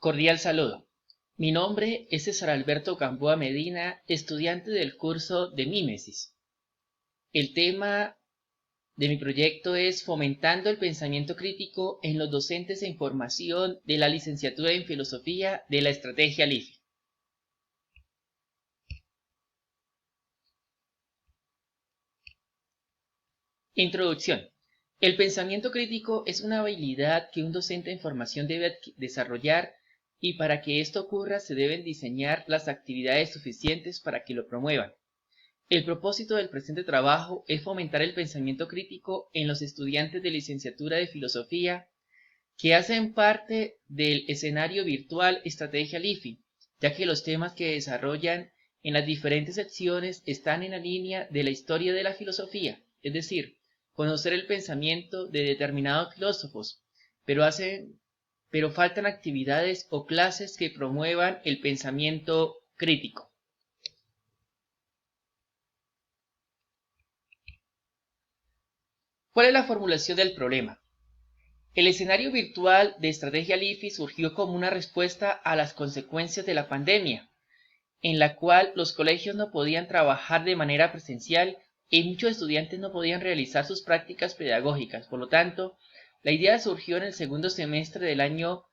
Cordial saludo. Mi nombre es César Alberto Gamboa Medina, estudiante del curso de Mímesis. El tema de mi proyecto es Fomentando el pensamiento crítico en los docentes en formación de la licenciatura en Filosofía de la Estrategia LIFI. Introducción. El pensamiento crítico es una habilidad que un docente en formación debe desarrollar, y para que esto ocurra se deben diseñar las actividades suficientes para que lo promuevan. El propósito del presente trabajo es fomentar el pensamiento crítico en los estudiantes de licenciatura de Filosofía que hacen parte del escenario virtual Estrategia LIFI, ya que los temas que desarrollan en las diferentes secciones están en la línea de la historia de la filosofía, es decir, conocer el pensamiento de determinados filósofos, pero faltan actividades o clases que promuevan el pensamiento crítico. ¿Cuál es la formulación del problema? El escenario virtual de Estrategia LIFI surgió como una respuesta a las consecuencias de la pandemia, en la cual los colegios no podían trabajar de manera presencial y muchos estudiantes no podían realizar sus prácticas pedagógicas. Por lo tanto, la idea surgió en el segundo semestre del año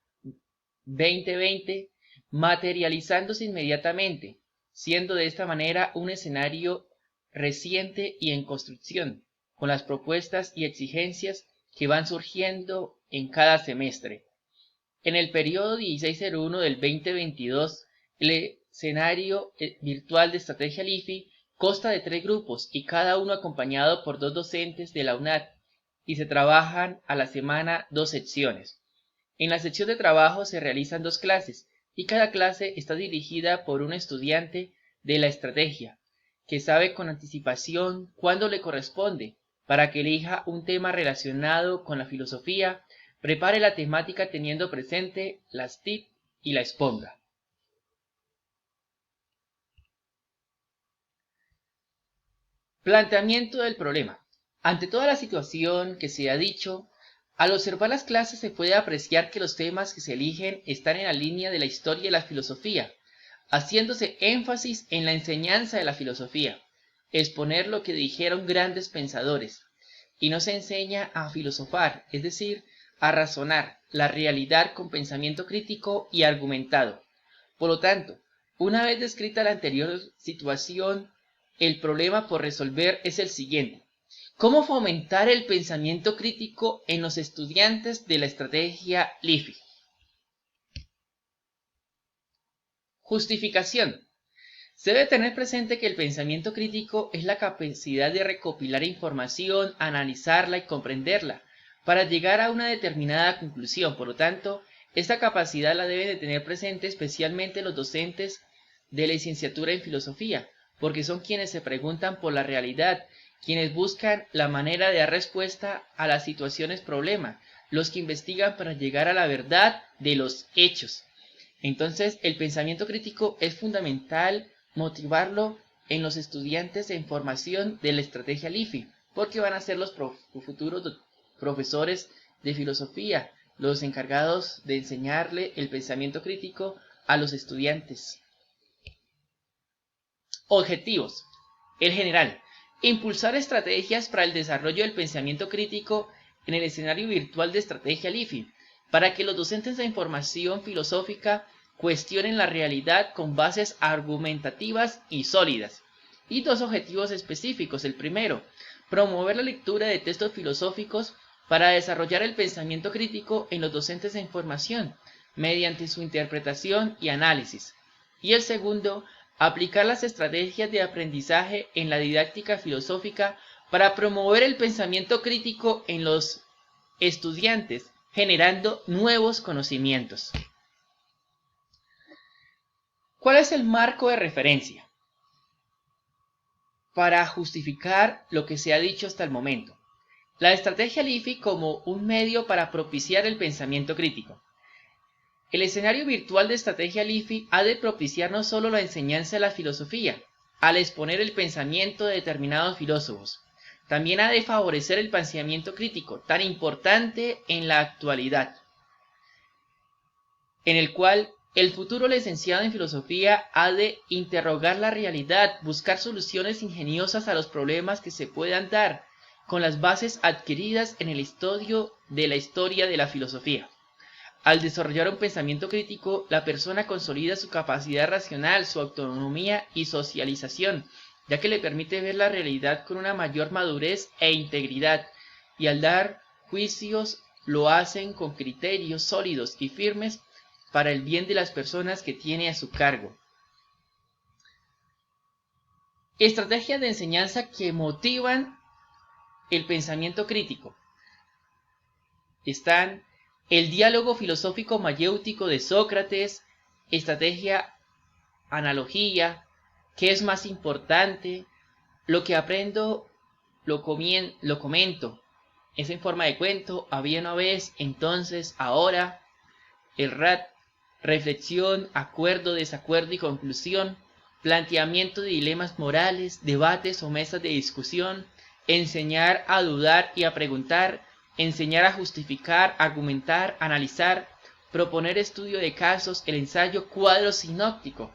2020, materializándose inmediatamente, siendo de esta manera un escenario reciente y en construcción, con las propuestas y exigencias que van surgiendo en cada semestre. En el periodo 1601 del 2022, el escenario virtual de Estrategia LIFI consta de 3 grupos y cada uno acompañado por 2 docentes de la UNAD, y se trabajan a la semana 2 secciones. En la sección de trabajo se realizan 2 clases y cada clase está dirigida por un estudiante de la estrategia, que sabe con anticipación cuándo le corresponde, para que elija un tema relacionado con la filosofía, prepare la temática teniendo presente las TIC y la esponja. Planteamiento del problema. Ante toda la situación que se ha dicho, al observar las clases se puede apreciar que los temas que se eligen están en la línea de la historia y la filosofía, haciéndose énfasis en la enseñanza de la filosofía, exponer lo que dijeron grandes pensadores, y no se enseña a filosofar, es decir, a razonar la realidad con pensamiento crítico y argumentado. Por lo tanto, una vez descrita la anterior situación, el problema por resolver es el siguiente: ¿cómo fomentar el pensamiento crítico en los estudiantes de la estrategia LIFI? Justificación. Se debe tener presente que el pensamiento crítico es la capacidad de recopilar información, analizarla y comprenderla para llegar a una determinada conclusión. Por lo tanto, esta capacidad la deben de tener presente especialmente los docentes de la licenciatura en filosofía, porque son quienes se preguntan por la realidad, quienes buscan la manera de dar respuesta a las situaciones problema, los que investigan para llegar a la verdad de los hechos. Entonces, el pensamiento crítico es fundamental motivarlo en los estudiantes en formación de la estrategia LIFI, porque van a ser los futuros profesores de filosofía, los encargados de enseñarle el pensamiento crítico a los estudiantes. Objetivos. El general: impulsar estrategias para el desarrollo del pensamiento crítico en el escenario virtual de Estrategia LIFI, para que los docentes de información filosófica cuestionen la realidad con bases argumentativas y sólidas. Y 2 objetivos específicos. El primero, promover la lectura de textos filosóficos para desarrollar el pensamiento crítico en los docentes de información, mediante su interpretación y análisis. Y el segundo, aplicar las estrategias de aprendizaje en la didáctica filosófica para promover el pensamiento crítico en los estudiantes, generando nuevos conocimientos. ¿Cuál es el marco de referencia para justificar lo que se ha dicho hasta el momento? La estrategia LIFI como un medio para propiciar el pensamiento crítico. El escenario virtual de Estrategia LIFI ha de propiciar no solo la enseñanza de la filosofía, al exponer el pensamiento de determinados filósofos, también ha de favorecer el pensamiento crítico, tan importante en la actualidad. en el cual el futuro licenciado en filosofía ha de interrogar la realidad, buscar soluciones ingeniosas a los problemas que se puedan dar, con las bases adquiridas en el estudio de la historia de la filosofía. Al desarrollar un pensamiento crítico, la persona consolida su capacidad racional, su autonomía y socialización, ya que le permite ver la realidad con una mayor madurez e integridad, y al dar juicios lo hacen con criterios sólidos y firmes para el bien de las personas que tiene a su cargo. Estrategias de enseñanza que motivan el pensamiento crítico. Están el diálogo filosófico mayéutico de Sócrates, estrategia, analogía, qué es más importante, lo que aprendo lo comento, es en forma de cuento, había una vez, entonces, ahora, el RAT, reflexión, acuerdo, desacuerdo y conclusión, planteamiento de dilemas morales, debates o mesas de discusión, enseñar a dudar y a preguntar, enseñar a justificar, argumentar, analizar, proponer estudio de casos, el ensayo, cuadro sinóptico.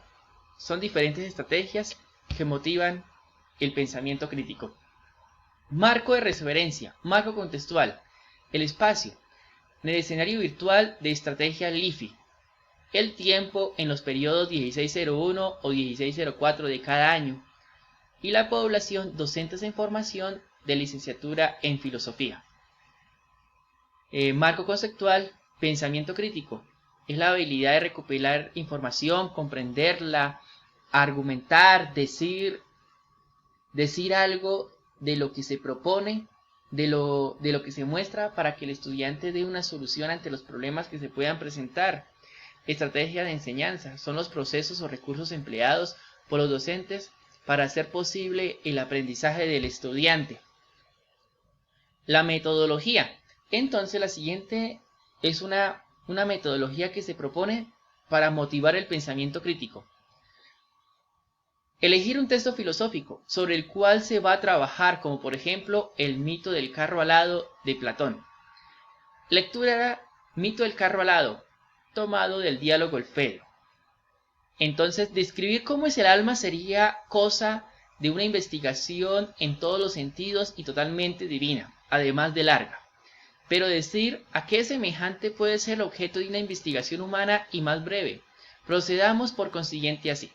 Son diferentes estrategias que motivan el pensamiento crítico. Marco de referencia, marco contextual, el espacio, en el escenario virtual de estrategia LIFI, el tiempo en los periodos 1601 o 1604 de cada año, y la población docentes en formación de licenciatura en filosofía. Marco conceptual, pensamiento crítico, es la habilidad de recopilar información, comprenderla, argumentar, decir algo de lo que se propone, de lo que se muestra para que el estudiante dé una solución ante los problemas que se puedan presentar. Estrategia de enseñanza son los procesos o recursos empleados por los docentes para hacer posible el aprendizaje del estudiante. La metodología. Entonces la siguiente es una metodología que se propone para motivar el pensamiento crítico. Elegir un texto filosófico sobre el cual se va a trabajar, como por ejemplo el mito del carro alado de Platón. Lectura mito del carro alado, tomado del diálogo El Fedro. Entonces, describir cómo es el alma sería cosa de una investigación en todos los sentidos y totalmente divina, además de larga. Pero decir a qué semejante puede ser el objeto de una investigación humana y más breve. Procedamos por consiguiente así.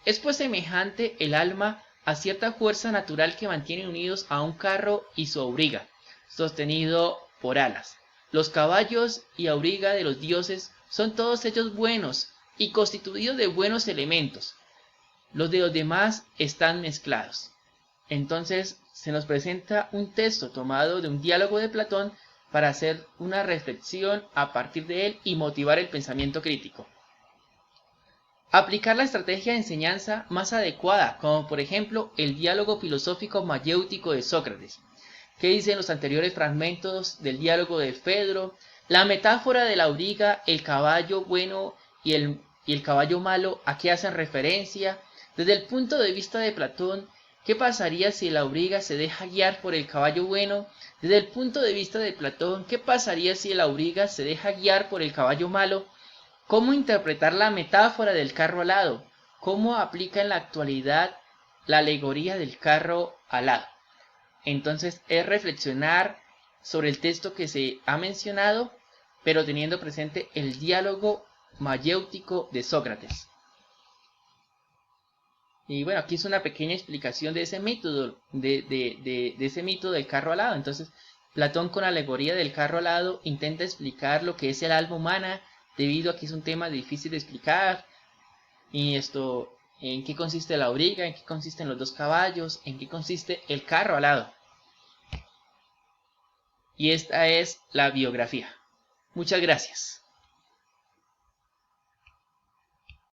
Es pues semejante el alma a cierta fuerza natural que mantiene unidos a un carro y su auriga, sostenido por alas. Los caballos y auriga de los dioses son todos ellos buenos y constituidos de buenos elementos. Los de los demás están mezclados. Entonces se nos presenta un texto tomado de un diálogo de Platón para hacer una reflexión a partir de él y motivar el pensamiento crítico. Aplicar la estrategia de enseñanza más adecuada, como por ejemplo el diálogo filosófico mayéutico de Sócrates. ¿Qué dicen los anteriores fragmentos del diálogo de Fedro? La metáfora de la auriga, el caballo bueno y el caballo malo, ¿a qué hacen referencia? Desde el punto de vista de Platón, ¿qué pasaría si la auriga se deja guiar por el caballo bueno? Desde el punto de vista de Platón, ¿qué pasaría si la auriga se deja guiar por el caballo malo? ¿Cómo interpretar la metáfora del carro alado? ¿Cómo aplica en la actualidad la alegoría del carro alado? Entonces es reflexionar sobre el texto que se ha mencionado, pero teniendo presente el diálogo mayéutico de Sócrates. Y bueno, aquí es una pequeña explicación de ese método, de ese mito del carro alado. Entonces, Platón con la alegoría del carro alado intenta explicar lo que es el alma humana, debido a que es un tema difícil de explicar. Y esto, en qué consiste la auriga, en qué consisten los dos caballos, en qué consiste el carro alado. Y esta es la biografía. Muchas gracias.